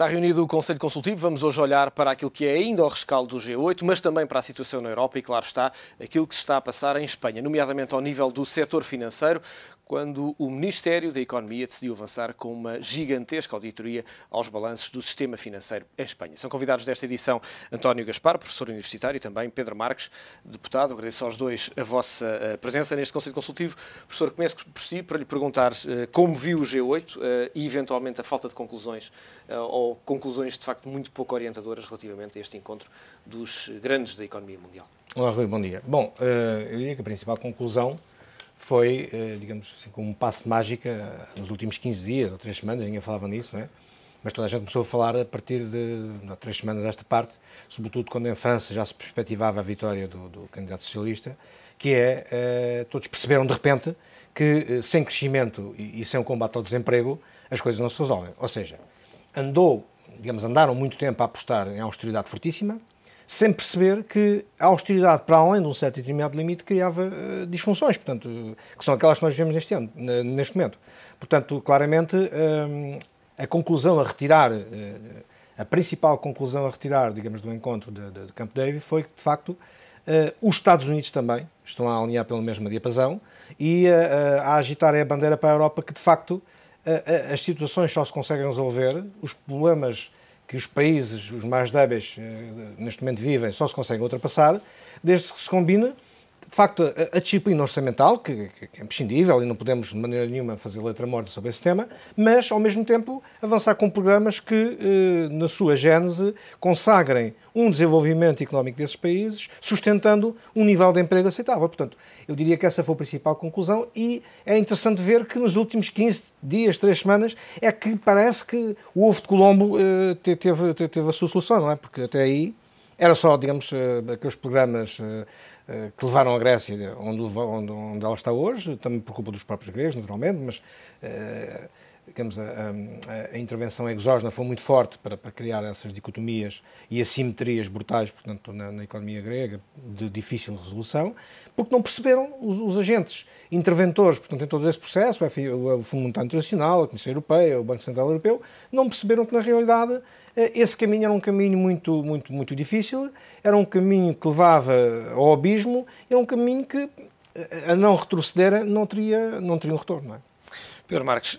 Está reunido o Conselho Consultivo. Vamos hoje olhar para aquilo que é ainda o rescaldo do G8, mas também para a situação na Europa e, claro está, aquilo que se está a passar em Espanha, nomeadamente ao nível do setor financeiro, quando o Ministério da Economia decidiu avançar com uma gigantesca auditoria aos balanços do sistema financeiro em Espanha. São convidados desta edição António Gaspar, professor universitário, e também Pedro Marques, deputado. Agradeço aos dois a vossa presença neste Conselho Consultivo. Professor, começo por si para lhe perguntar como viu o G8 e, eventualmente, a falta de conclusões ou conclusões, de facto, muito pouco orientadoras relativamente a este encontro dos grandes da economia mundial. Olá, Rui, bom dia. Bom, eu diria que a principal conclusão foi, digamos assim, como um passo de mágica nos últimos 15 dias ou 3 semanas, ninguém falava nisso, não é? Mas toda a gente começou a falar a partir de 3 semanas desta parte, sobretudo quando em França já se perspectivava a vitória do candidato socialista, que todos perceberam de repente que sem crescimento e sem o combate ao desemprego as coisas não se resolvem. Ou seja, andaram muito tempo a apostar em austeridade fortíssima, sem perceber que a austeridade, para além de um certo e determinado limite, criava disfunções, portanto, que são aquelas que nós vivemos neste momento. Portanto, claramente, a conclusão a retirar, a principal conclusão a retirar, digamos, do encontro de Camp David foi que, de facto, os Estados Unidos também estão a alinhar pelo mesmo diapasão e a agitar a bandeira para a Europa que, de facto, as situações só se conseguem resolver, os problemas que os países, os mais débeis, neste momento vivem, só se conseguem ultrapassar, desde que se combine, de facto, a disciplina orçamental, que é imprescindível e não podemos de maneira nenhuma fazer letra morta sobre esse tema, mas, ao mesmo tempo, avançar com programas que, na sua gênese, consagrem um desenvolvimento económico desses países, sustentando um nível de emprego aceitável. Portanto, eu diria que essa foi a principal conclusão e é interessante ver que nos últimos 15 dias, 3 semanas, é que parece que o ovo de Colombo teve a sua solução, não é? Porque até aí era só, digamos, aqueles programas que levaram a Grécia onde ela está hoje, também por culpa dos próprios gregos, naturalmente, mas digamos, a intervenção exógena foi muito forte para criar essas dicotomias e assimetrias brutais, portanto, na economia grega, de difícil resolução, porque não perceberam os agentes interventores, portanto, em todo esse processo, o Fundo Monetário Internacional, a Comissão Europeia, o Banco Central Europeu, não perceberam que, na realidade, esse caminho era um caminho muito difícil, era um caminho que levava ao abismo, era um caminho que, a não retroceder, não teria um retorno, não é? Pedro Marques,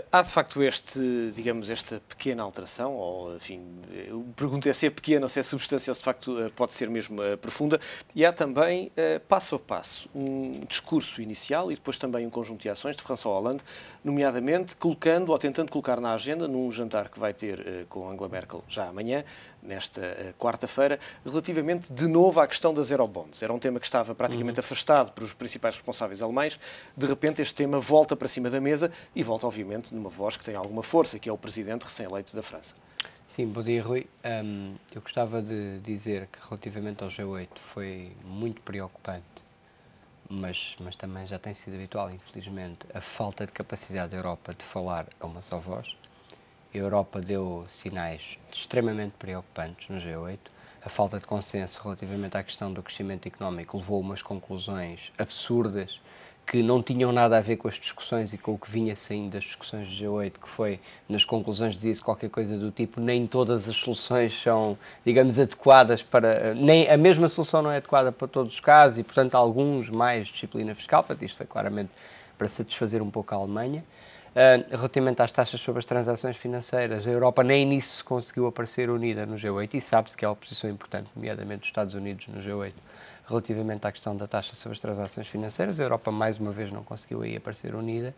há de facto esta pequena alteração, ou enfim, eu pergunto se é pequena ou se é substancial, se de facto pode ser mesmo profunda, e há também, passo a passo, um discurso inicial e depois também um conjunto de ações de François Hollande, nomeadamente colocando ou tentando colocar na agenda, num jantar que vai ter com Angela Merkel já amanhã, nesta quarta-feira, relativamente de novo à questão das eurobonds. Era um tema que estava praticamente afastado por os principais responsáveis alemães. De repente este tema volta para cima da mesa e volta, obviamente, numa voz que tem alguma força, que é o presidente recém-eleito da França. Sim, bom dia, Rui. Eu gostava de dizer que relativamente ao G8 foi muito preocupante, mas também já tem sido habitual, infelizmente, a falta de capacidade da Europa de falar a uma só voz. A Europa deu sinais extremamente preocupantes no G8. A falta de consenso relativamente à questão do crescimento económico levou a umas conclusões absurdas que não tinham nada a ver com as discussões e com o que vinha saindo das discussões do G8, que foi, nas conclusões dizia-se qualquer coisa do tipo, nem todas as soluções são, digamos, adequadas para... Nem a mesma solução não é adequada para todos os casos e, portanto, alguns mais disciplina fiscal. Portanto, isto foi claramente para satisfazer um pouco a Alemanha. Relativamente às taxas sobre as transações financeiras, a Europa nem nisso conseguiu aparecer unida no G8 e sabe-se que há oposição importante, nomeadamente dos Estados Unidos no G8, relativamente à questão da taxa sobre as transações financeiras. A Europa mais uma vez não conseguiu aí aparecer unida.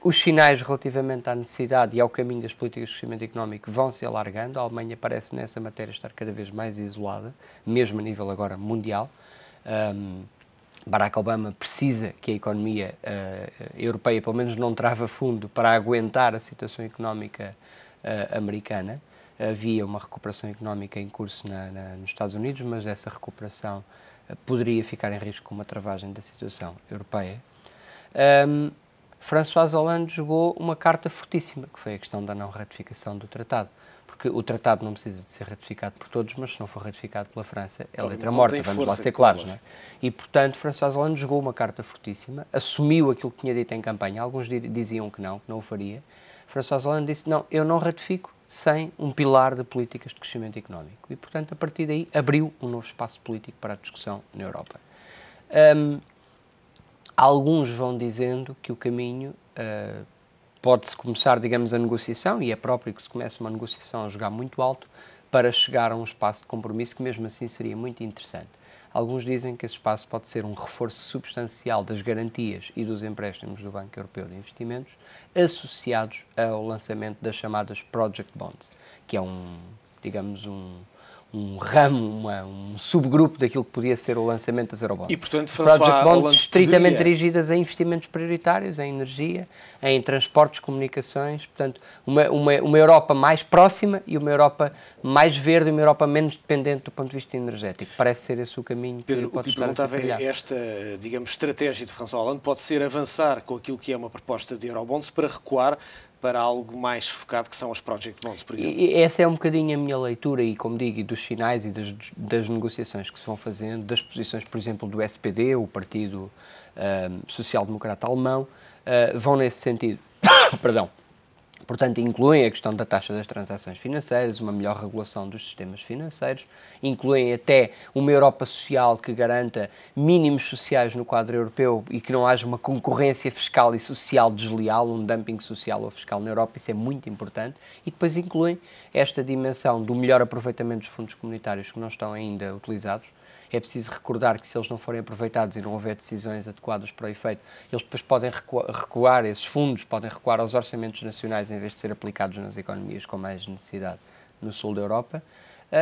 Os sinais relativamente à necessidade e ao caminho das políticas de crescimento económico vão se alargando. A Alemanha parece nessa matéria estar cada vez mais isolada, mesmo a nível agora mundial. Barack Obama precisa que a economia europeia, pelo menos, não trava fundo para aguentar a situação económica americana. Havia uma recuperação económica em curso nos Estados Unidos, mas essa recuperação poderia ficar em risco com uma travagem da situação europeia. François Hollande jogou uma carta fortíssima, que foi a questão da não ratificação do tratado. Porque o tratado não precisa de ser ratificado por todos, mas se não for ratificado pela França, é letra morta, vamos lá ser claros, não é? E, portanto, François Hollande jogou uma carta fortíssima, assumiu aquilo que tinha dito em campanha, alguns diziam que não o faria. François Hollande disse, não, eu não ratifico, sem um pilar de políticas de crescimento económico. E, portanto, a partir daí, abriu um novo espaço político para a discussão na Europa. Alguns vão dizendo que o caminho pode-se começar, digamos, a negociação, e é próprio que se comece uma negociação a jogar muito alto, para chegar a um espaço de compromisso que mesmo assim seria muito interessante. Alguns dizem que esse espaço pode ser um reforço substancial das garantias e dos empréstimos do Banco Europeu de Investimentos associados ao lançamento das chamadas Project Bonds, que é digamos, um ramo, um subgrupo daquilo que podia ser o lançamento das Eurobonds. E, portanto, Project Bonds estritamente dirigidas a investimentos prioritários, em energia, em transportes, comunicações, portanto, uma Europa mais próxima e uma Europa mais verde e uma Europa menos dependente do ponto de vista energético. Parece ser esse o caminho que pode estar a ser trilhado. Esta, digamos, estratégia de François Hollande pode ser avançar com aquilo que é uma proposta de Eurobonds para recuar para algo mais focado, que são as Project Bonds, por exemplo. E essa é um bocadinho a minha leitura, e como digo, dos sinais e das negociações que se vão fazendo, das posições, por exemplo, do SPD, o Partido Social-Democrata Alemão, vão nesse sentido. Perdão. Portanto, incluem a questão da taxa das transações financeiras, uma melhor regulação dos sistemas financeiros, incluem até uma Europa social que garanta mínimos sociais no quadro europeu e que não haja uma concorrência fiscal e social desleal, um dumping social ou fiscal na Europa, isso é muito importante, e depois incluem esta dimensão do melhor aproveitamento dos fundos comunitários que não estão ainda utilizados. É preciso recordar que se eles não forem aproveitados e não houver decisões adequadas para o efeito, eles depois podem recuar, esses fundos podem recuar aos orçamentos nacionais em vez de ser aplicados nas economias com mais necessidade no sul da Europa,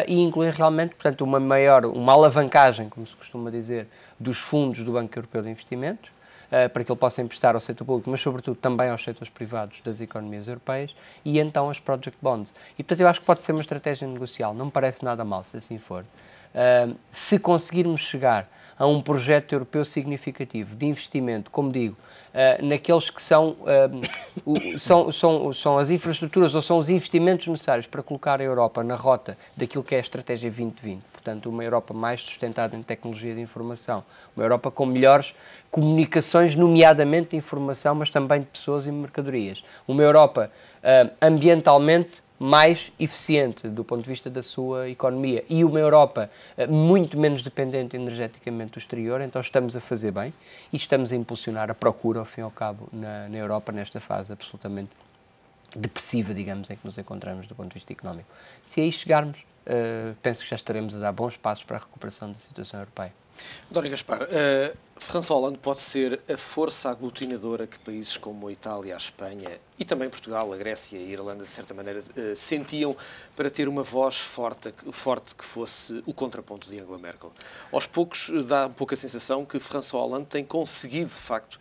e incluir realmente, portanto, uma alavancagem, como se costuma dizer, dos fundos do Banco Europeu de Investimentos, para que ele possa emprestar ao setor público, mas sobretudo também aos setores privados das economias europeias, e então as Project Bonds. E portanto eu acho que pode ser uma estratégia negocial, não me parece nada mal se assim for. Se conseguirmos chegar a um projeto europeu significativo de investimento, como digo, naqueles que são as infraestruturas ou são os investimentos necessários para colocar a Europa na rota daquilo que é a Estratégia 2020, portanto uma Europa mais sustentada em tecnologia de informação, uma Europa com melhores comunicações, nomeadamente de informação, mas também de pessoas e mercadorias, uma Europa ambientalmente mais eficiente do ponto de vista da sua economia e uma Europa muito menos dependente energeticamente do exterior, então estamos a fazer bem e estamos a impulsionar a procura, ao fim e ao cabo, na Europa, nesta fase absolutamente depressiva, digamos, em que nos encontramos do ponto de vista económico. Se aí chegarmos, penso que já estaremos a dar bons passos para a recuperação da situação europeia. António Gaspar, François Hollande pode ser a força aglutinadora que países como a Itália, a Espanha e também Portugal, a Grécia e a Irlanda, de certa maneira, sentiam para ter uma voz forte que fosse o contraponto de Angela Merkel. Aos poucos dá um pouco a sensação que François Hollande tem conseguido, de facto,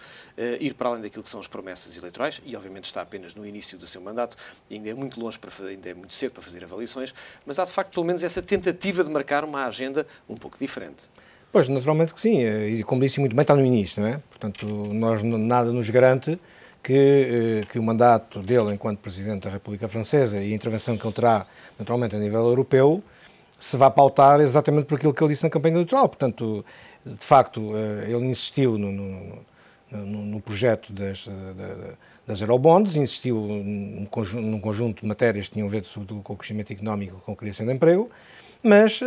ir para além daquilo que são as promessas eleitorais e, obviamente, está apenas no início do seu mandato e ainda é muito longe, ainda é muito cedo para fazer avaliações, mas há, de facto, pelo menos essa tentativa de marcar uma agenda um pouco diferente. Pois, naturalmente que sim, e como disse muito bem, está no início, não é? Portanto, nada nos garante que o mandato dele enquanto Presidente da República Francesa e a intervenção que ele terá, naturalmente, a nível europeu, se vá pautar exatamente por aquilo que ele disse na campanha eleitoral. Portanto, de facto, ele insistiu no projeto das Eurobonds, insistiu num conjunto de matérias que tinham a ver sobretudo com o crescimento económico e com a criação de emprego, mas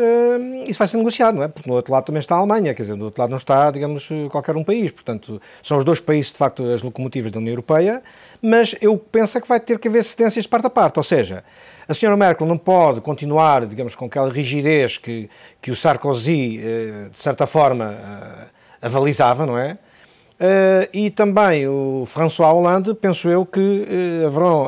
isso vai ser negociado, não é? Porque no outro lado também está a Alemanha, quer dizer, no outro lado não está, digamos, qualquer um país. Portanto, são os dois países, de facto, as locomotivas da União Europeia, mas eu penso que vai ter que haver cedências de parte a parte. Ou seja, a senhora Merkel não pode continuar, digamos, com aquela rigidez que o Sarkozy, de certa forma, avalizava, não é? E também o François Hollande, penso eu que haverão,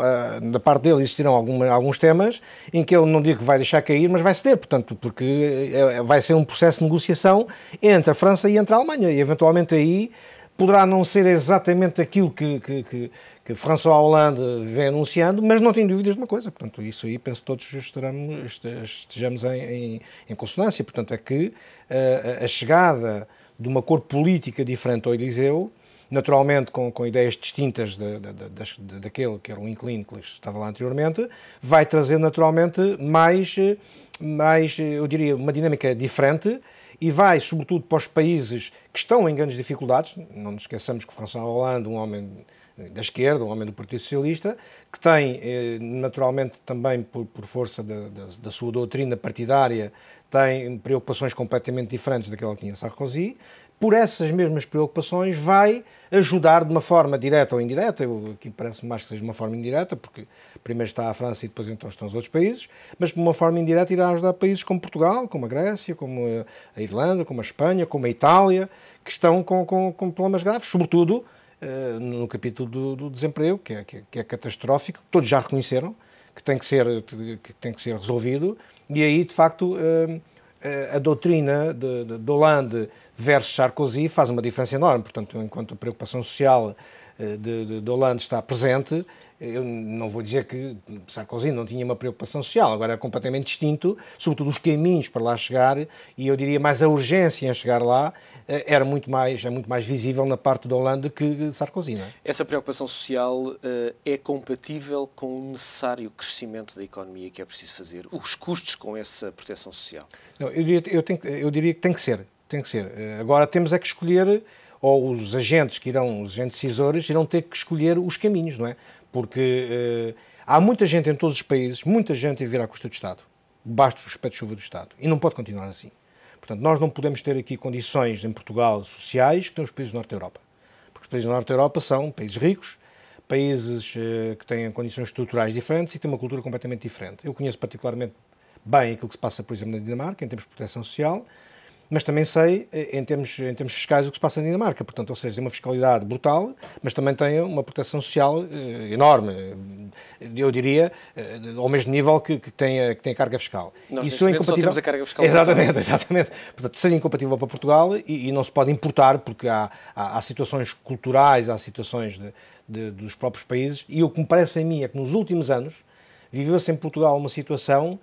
da parte dele existirão alguns temas em que ele não digo que vai deixar cair, mas vai ceder, portanto, porque vai ser um processo de negociação entre a França e entre a Alemanha, e eventualmente aí poderá não ser exatamente aquilo que François Hollande vem anunciando, mas não tenho dúvidas de uma coisa, portanto, isso aí penso que todos estejamos em consonância, portanto, é que a chegada de uma cor política diferente ao Eliseu, naturalmente com ideias distintas daquele que era o inquilino que estava lá anteriormente, vai trazer naturalmente mais, eu diria, uma dinâmica diferente e vai, sobretudo, para os países que estão em grandes dificuldades. Não nos esqueçamos que François Hollande, um homem da esquerda, um homem do Partido Socialista, que tem, naturalmente, também por força da sua doutrina partidária, tem preocupações completamente diferentes daquela que tinha Sarkozy. Por essas mesmas preocupações vai ajudar de uma forma direta ou indireta, aqui parece mais que seja uma forma indireta, porque primeiro está a França e depois então estão os outros países, mas de uma forma indireta irá ajudar países como Portugal, como a Grécia, como a Irlanda, como a Espanha, como a Itália, que estão com problemas graves, sobretudo no capítulo do desemprego, que é catastrófico, todos já reconheceram que tem que ser resolvido, e aí, de facto, a doutrina de Hollande versus Sarkozy faz uma diferença enorme. Portanto, enquanto a preocupação social de Hollande está presente, eu não vou dizer que Sarkozy não tinha uma preocupação social, agora é completamente distinto, sobretudo os caminhos para lá chegar, e eu diria mais a urgência em chegar lá, é muito mais visível na parte de Hollande que Sarkozy, não é? Essa preocupação social é compatível com o necessário crescimento da economia que é preciso fazer? Os custos com essa proteção social? Não, eu diria que tem que ser. Agora temos é que escolher, ou os agentes decisores irão ter que escolher os caminhos, não é? Porque há muita gente em todos os países, muita gente a viver à custa do Estado, debaixo do respeito de chuva do Estado, e não pode continuar assim. Portanto, nós não podemos ter aqui condições em Portugal sociais que têm os países do Norte da Europa. Porque os países do Norte da Europa são países ricos, países que têm condições estruturais diferentes e têm uma cultura completamente diferente. Eu conheço particularmente bem aquilo que se passa, por exemplo, na Dinamarca, em termos de proteção social, mas também sei, em termos fiscais, o que se passa na Dinamarca. Portanto, ou seja, tem uma fiscalidade brutal, mas também tem uma proteção social enorme. Eu diria, ao mesmo nível que tem a carga fiscal. Nós, isso é incompatível. Só temos a carga fiscal. Exatamente. Portanto, seria incompatível para Portugal e não se pode importar, porque há situações culturais, há situações dos próprios países, e o que me parece a mim é que nos últimos anos viveu-se em Portugal uma situação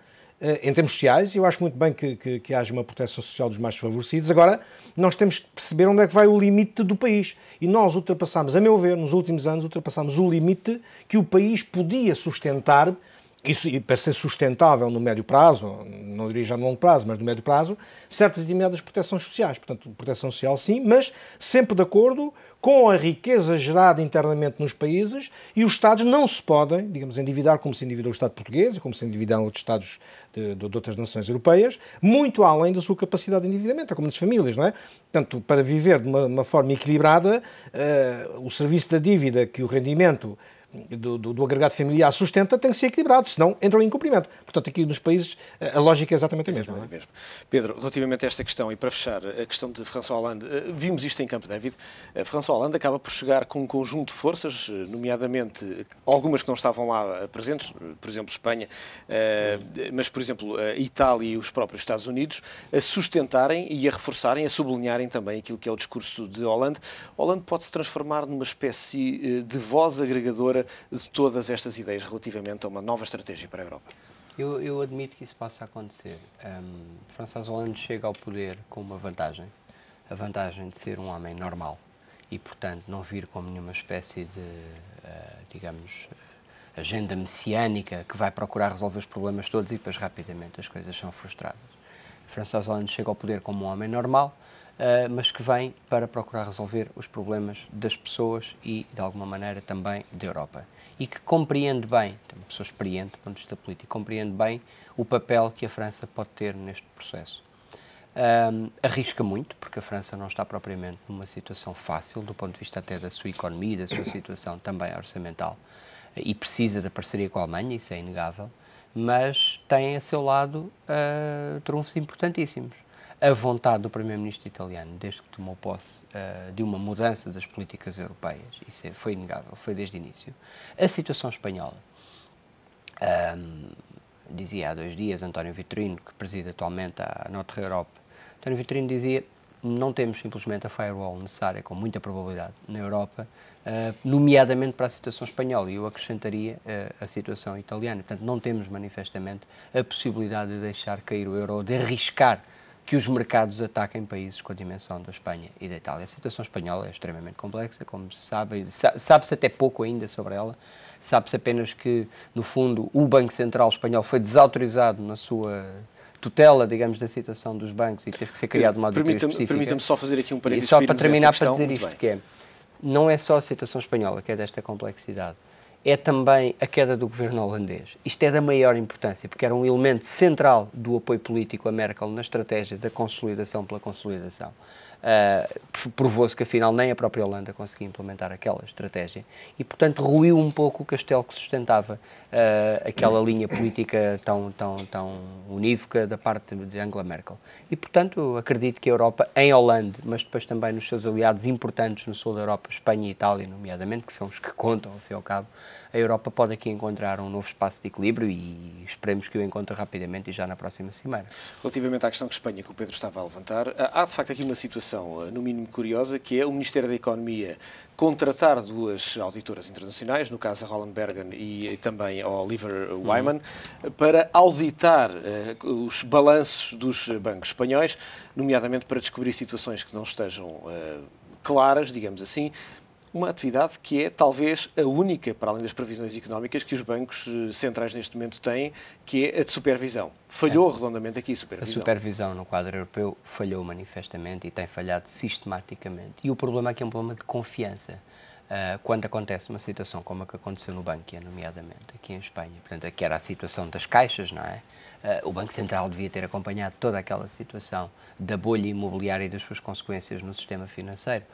em termos sociais, eu acho muito bem que haja uma proteção social dos mais desfavorecidos. Agora, nós temos que perceber onde é que vai o limite do país. E nós ultrapassamos, a meu ver, nos últimos anos, ultrapassamos o limite que o país podia sustentar, isso, e para ser sustentável no médio prazo, não diria já no longo prazo, mas no médio prazo, certas e determinadas proteções sociais. Portanto, proteção social sim, mas sempre de acordo com a riqueza gerada internamente nos países, e os Estados não se podem, digamos, endividar como se endividou o Estado português e como se endividaram outros Estados de outras nações europeias, muito além da sua capacidade de endividamento, é como nas famílias, não é? Portanto, para viver de uma forma equilibrada, o serviço da dívida que o rendimento do agregado familiar sustenta tem que ser equilibrado, senão entram em incumprimento. Portanto, aqui nos países a lógica é exatamente a mesma. Não é? Pedro, relativamente a esta questão, e para fechar, a questão de François Hollande, vimos isto em Camp David, François Hollande acaba por chegar com um conjunto de forças, nomeadamente algumas que não estavam lá presentes, por exemplo, Espanha, mas, por exemplo, a Itália e os próprios Estados Unidos, a sustentarem e a reforçarem, a sublinharem também aquilo que é o discurso de Hollande. Hollande pode-se transformar numa espécie de voz agregadora de todas estas ideias relativamente a uma nova estratégia para a Europa? Eu admito que isso possa acontecer. François Hollande chega ao poder com uma vantagem, a vantagem de ser um homem normal e, portanto, não vir como nenhuma espécie de, digamos, agenda messiânica que vai procurar resolver os problemas todos e depois rapidamente as coisas são frustradas. François Hollande chega ao poder como um homem normal, mas que vem para procurar resolver os problemas das pessoas e, de alguma maneira, também da Europa. E que compreende bem, é uma pessoa experiente do ponto de vista político, compreende bem o papel que a França pode ter neste processo. Arrisca muito, porque a França não está propriamente numa situação fácil, do ponto de vista até da sua economia e da sua situação também orçamental, e precisa da parceria com a Alemanha, isso é inegável, mas tem a seu lado trunfos importantíssimos. A vontade do primeiro-ministro italiano, desde que tomou posse, de uma mudança das políticas europeias, isso foi inegável, foi desde o início. A situação espanhola, dizia há 2 dias António Vitorino, que preside atualmente a Notre Europe, António Vitorino dizia: não temos simplesmente a firewall necessária, com muita probabilidade, na Europa, nomeadamente para a situação espanhola, e eu acrescentaria a situação italiana. Portanto, não temos manifestamente a possibilidade de deixar cair o euro, de arriscar que os mercados ataquem países com a dimensão da Espanha e da Itália. A situação espanhola é extremamente complexa, como se sabe, sabe-se até pouco ainda sobre ela, sabe-se apenas que, no fundo, o Banco Central espanhol foi desautorizado na sua tutela, digamos, da situação dos bancos e teve que ser criado uma auditoria específica. Permita-me só fazer aqui um parênteses. E só para terminar, para dizer isto, que é, não é só a situação espanhola que é desta complexidade, é também a queda do governo holandês. Isto é da maior importância, porque era um elemento central do apoio político a Merkel na estratégia da consolidação pela consolidação. Provou-se que, afinal, nem a própria Holanda conseguia implementar aquela estratégia e, portanto, ruiu um pouco o castelo que sustentava aquela linha política tão unívoca da parte de Angela Merkel. E, portanto, acredito que a Europa, em Holanda, mas depois também nos seus aliados importantes no sul da Europa, Espanha e Itália, nomeadamente, que são os que contam, ao fim e ao cabo, a Europa pode aqui encontrar um novo espaço de equilíbrio e esperemos que o encontre rapidamente e já na próxima cimeira. Relativamente à questão de Espanha que o Pedro estava a levantar, há de facto aqui uma situação, no mínimo curiosa, que é o Ministério da Economia contratar duas auditoras internacionais, no caso a Roland Bergen e também a Oliver Wyman, para auditar os balanços dos bancos espanhóis, nomeadamente para descobrir situações que não estejam claras, digamos assim. Uma atividade que é talvez a única, para além das previsões económicas, que os bancos centrais neste momento têm, que é a de supervisão. Falhou redondamente aqui a supervisão. A supervisão no quadro europeu falhou manifestamente e tem falhado sistematicamente. E o problema aqui é um problema de confiança. Quando acontece uma situação como a que aconteceu no Bankia, nomeadamente, aqui em Espanha, portanto, que era a situação das caixas, não é? O Banco Central devia ter acompanhado toda aquela situação da bolha imobiliária e das suas consequências no sistema financeiro.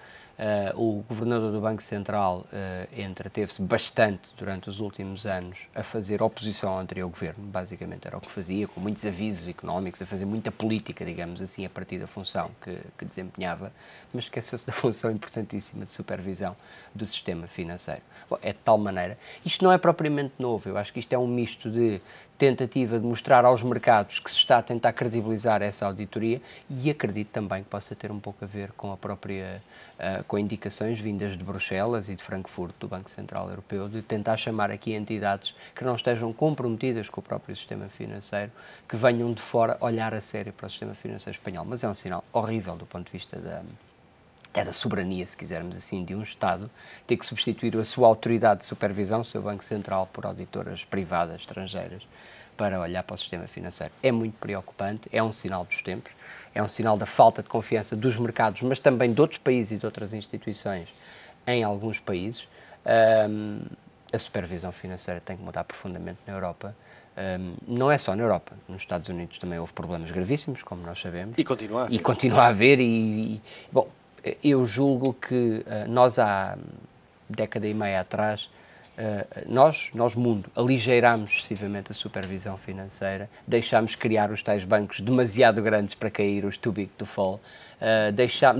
O governador do Banco Central entreteve-se bastante durante os últimos anos a fazer oposição ao anterior governo, basicamente era o que fazia, com muitos avisos económicos, a fazer muita política, digamos assim, a partir da função que desempenhava, mas esqueceu-se da função importantíssima de supervisão do sistema financeiro. Bom, é de tal maneira, isto não é propriamente novo, eu acho que isto é um misto de tentativa de mostrar aos mercados que se está a tentar credibilizar essa auditoria e acredito também que possa ter um pouco a ver com a própria, com indicações vindas de Bruxelas e de Frankfurt, do Banco Central Europeu, de tentar chamar aqui entidades que não estejam comprometidas com o próprio sistema financeiro, que venham de fora olhar a sério para o sistema financeiro espanhol. Mas é um sinal horrível do ponto de vista da soberania, se quisermos assim, de um Estado, ter que substituir a sua autoridade de supervisão, o seu Banco Central, por auditoras privadas, estrangeiras, para olhar para o sistema financeiro. É muito preocupante, é um sinal dos tempos, é um sinal da falta de confiança dos mercados, mas também de outros países e de outras instituições em alguns países. A supervisão financeira tem que mudar profundamente na Europa. Não é só na Europa, nos Estados Unidos também houve problemas gravíssimos, como nós sabemos. E continua a haver. E continua a haver bom, eu julgo que nós há década e meia atrás, nós mundo, aligeirámos excessivamente a supervisão financeira, deixámos criar os tais bancos demasiado grandes para cair, os too big to fall,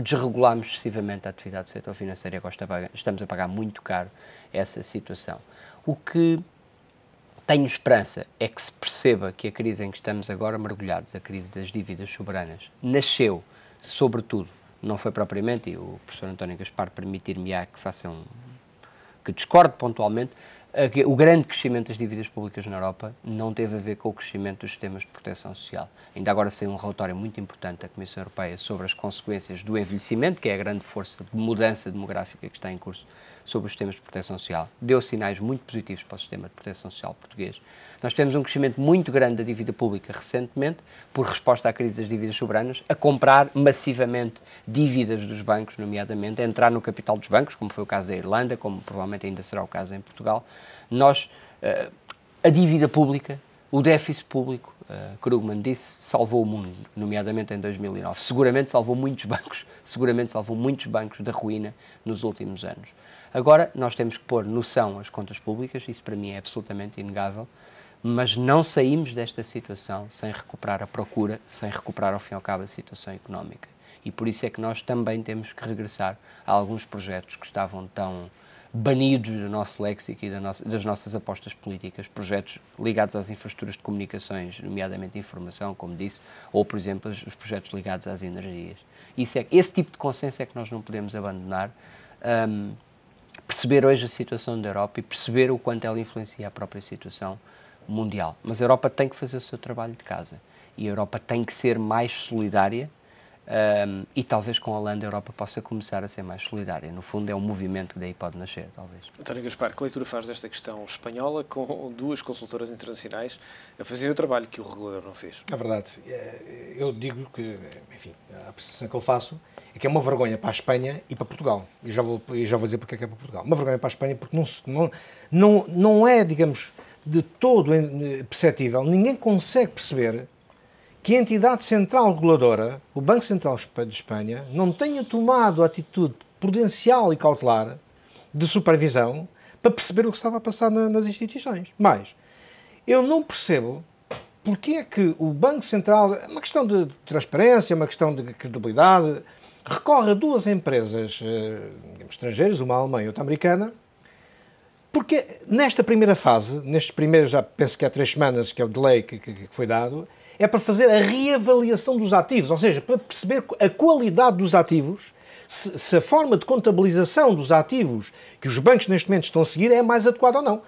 desregulámos excessivamente a atividade do setor financeiro e agora estamos a pagar muito caro essa situação. O que tenho esperança é que se perceba que a crise em que estamos agora mergulhados, a crise das dívidas soberanas, nasceu, sobretudo, não foi propriamente, e o professor António Gaspar permitir-me-á que discorde pontualmente, o grande crescimento das dívidas públicas na Europa não teve a ver com o crescimento dos sistemas de proteção social. Ainda agora saiu um relatório muito importante da Comissão Europeia sobre as consequências do envelhecimento, que é a grande força de mudança demográfica que está em curso sobre os sistemas de proteção social. Deu sinais muito positivos para o sistema de proteção social português. Nós tivemos um crescimento muito grande da dívida pública recentemente, por resposta à crise das dívidas soberanas, a comprar massivamente dívidas dos bancos, nomeadamente, a entrar no capital dos bancos, como foi o caso da Irlanda, como provavelmente ainda será o caso em Portugal. A dívida pública, o déficit público, Krugman disse, salvou o mundo, nomeadamente em 2009. Seguramente salvou muitos bancos da ruína nos últimos anos. Agora, nós temos que pôr noção às contas públicas, isso para mim é absolutamente inegável, mas não saímos desta situação sem recuperar a procura, sem recuperar ao fim e ao cabo a situação económica. E por isso é que nós também temos que regressar a alguns projetos que estavam tão banidos do nosso léxico e das nossas apostas políticas, projetos ligados às infraestruturas de comunicações, nomeadamente de informação, como disse, ou, por exemplo, os projetos ligados às energias. Esse tipo de consenso é que nós não podemos abandonar. Perceber hoje a situação da Europa e perceber o quanto ela influencia a própria situação mundial. Mas a Europa tem que fazer o seu trabalho de casa e a Europa tem que ser mais solidária E talvez com a Holanda a Europa possa começar a ser mais solidária. No fundo, é um movimento que daí pode nascer, talvez. António Gaspar, que leitura faz desta questão espanhola com duas consultoras internacionais a fazerem o trabalho que o regulador não fez? É verdade. Eu digo que, enfim, a percepção que eu faço é que é uma vergonha para a Espanha e para Portugal. E já vou dizer porque é que é para Portugal. Uma vergonha para a Espanha porque não é, digamos, de todo perceptível, ninguém consegue perceber que a entidade central reguladora, o Banco Central de Espanha, não tenha tomado a atitude prudencial e cautelar de supervisão para perceber o que estava a passar nas instituições. Mas eu não percebo porque é que o Banco Central, é uma questão de transparência, é uma questão de credibilidade, recorre a duas empresas digamos, estrangeiras, uma alemã e outra americana, porque nesta primeira fase, nestes primeiros, já penso que há 3 semanas, que é o delay que foi dado, é para fazer a reavaliação dos ativos, ou seja, para perceber a qualidade dos ativos, se a forma de contabilização dos ativos que os bancos neste momento estão a seguir é mais adequada ou não.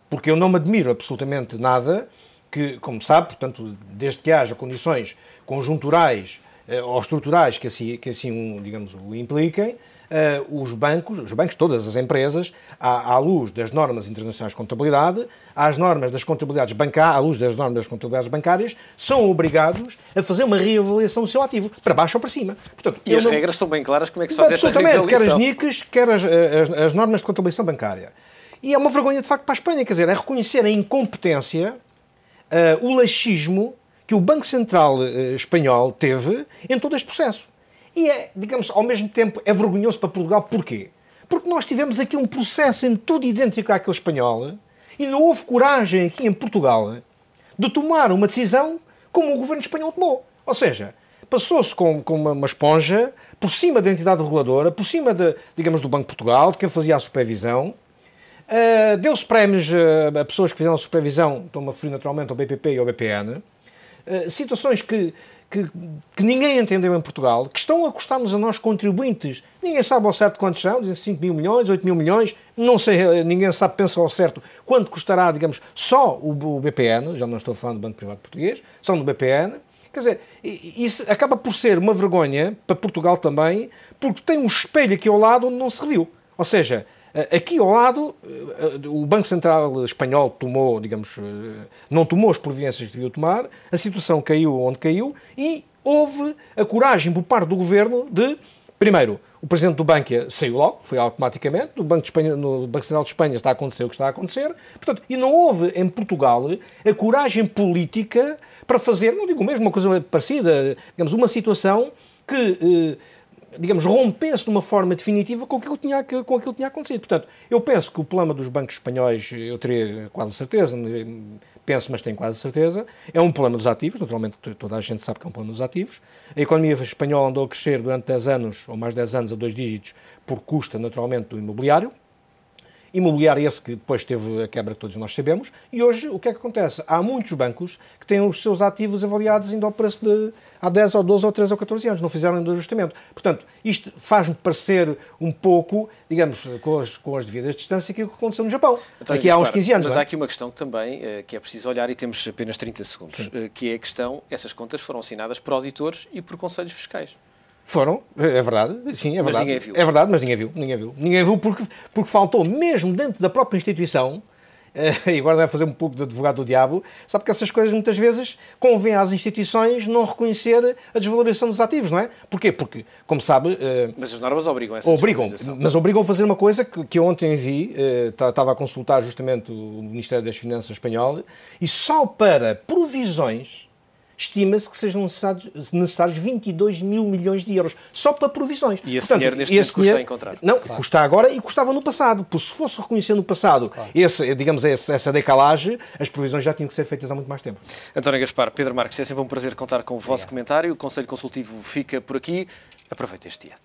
Porque eu não me admiro absolutamente nada que, como sabe, portanto, desde que haja condições conjunturais ou estruturais que assim digamos, o impliquem, os bancos, todas as empresas, à luz das normas internacionais de contabilidade, às normas das contabilidades bancárias, à luz das normas das contabilidades bancárias, são obrigados a fazer uma reavaliação do seu ativo, para baixo ou para cima. Portanto, e as regras são bem claras, como é que se faz essa reavaliação? Quer as NICs, quer as normas de contabilização bancária. E é uma vergonha, de facto, para a Espanha, quer dizer, é reconhecer a incompetência, o laxismo que o Banco Central espanhol teve em todo este processo. E é, digamos, ao mesmo tempo, é vergonhoso para Portugal. Porquê? Porque nós tivemos aqui um processo em tudo idêntico àquele espanhol e não houve coragem aqui em Portugal de tomar uma decisão como o governo espanhol tomou. Ou seja, passou-se com uma esponja por cima da entidade reguladora, por cima, digamos, do Banco de Portugal, de quem fazia a supervisão. Deu-se prémios a pessoas que fizeram a supervisão, estou-me a referir naturalmente ao BPP e ao BPN. Situações que ninguém entendeu em Portugal, que estão a custar-nos a nós contribuintes. Ninguém sabe ao certo quantos são, dizem 5 mil milhões, 8 mil milhões, não sei, ninguém sabe, pensa ao certo quanto custará, digamos, só o BPN, já não estou falando do Banco Privado Português, só no BPN. Quer dizer, isso acaba por ser uma vergonha para Portugal também, porque tem um espelho aqui ao lado onde não se reviu. Ou seja, aqui ao lado, o Banco Central espanhol tomou, digamos, não tomou as providências que devia tomar, a situação caiu onde caiu e houve a coragem por parte do governo de, primeiro, o presidente do Bankia saiu logo, foi automaticamente, no Banco Central de Espanha está a acontecer o que está a acontecer, portanto, e não houve em Portugal a coragem política para fazer, não digo mesmo uma coisa parecida, digamos, uma situação que digamos, rompesse de uma forma definitiva com aquilo que tinha acontecido. Portanto, eu penso que o problema dos bancos espanhóis, eu teria quase certeza, penso, mas tenho quase certeza, é um problema dos ativos, naturalmente toda a gente sabe que é um problema dos ativos. A economia espanhola andou a crescer durante 10 anos, ou mais 10 anos, a 2 dígitos, por custa, naturalmente, do imobiliário. Imobiliário esse que depois teve a quebra que todos nós sabemos, e hoje o que é que acontece? Há muitos bancos que têm os seus ativos avaliados ainda ao preço de há 10 ou 12 ou 13 ou 14 anos, não fizeram ainda o ajustamento. Portanto, isto faz-me parecer um pouco, digamos, com as devidas distâncias, aquilo que aconteceu no Japão, aqui há uns 15 anos. Mas há aqui uma questão também que é preciso olhar, e temos apenas 30 segundos, que é a questão, essas contas foram assinadas por auditores e por conselhos fiscais. Foram, é verdade, sim, é verdade. Mas ninguém viu. É verdade, mas ninguém viu porque faltou, mesmo dentro da própria instituição, e agora vai fazer um pouco de advogado do diabo, sabe que essas coisas muitas vezes convém às instituições não reconhecer a desvalorização dos ativos, não é? Porquê? Porque, como sabe... Mas as normas obrigam essa desvalorização. Mas obrigam a fazer uma coisa que eu ontem vi, estava a consultar justamente o Ministério das Finanças espanhol, e só para provisões estima-se que sejam necessários 22 mil milhões de euros, só para provisões. E esse dinheiro neste momento custa a encontrar? Não, claro. Custa agora e custava no passado. Porque se fosse reconhecer no passado essa decalagem, as provisões já tinham que ser feitas há muito mais tempo. António Gaspar, Pedro Marques, é sempre um prazer contar com o vosso comentário. O Conselho Consultivo fica por aqui. Aproveite este dia.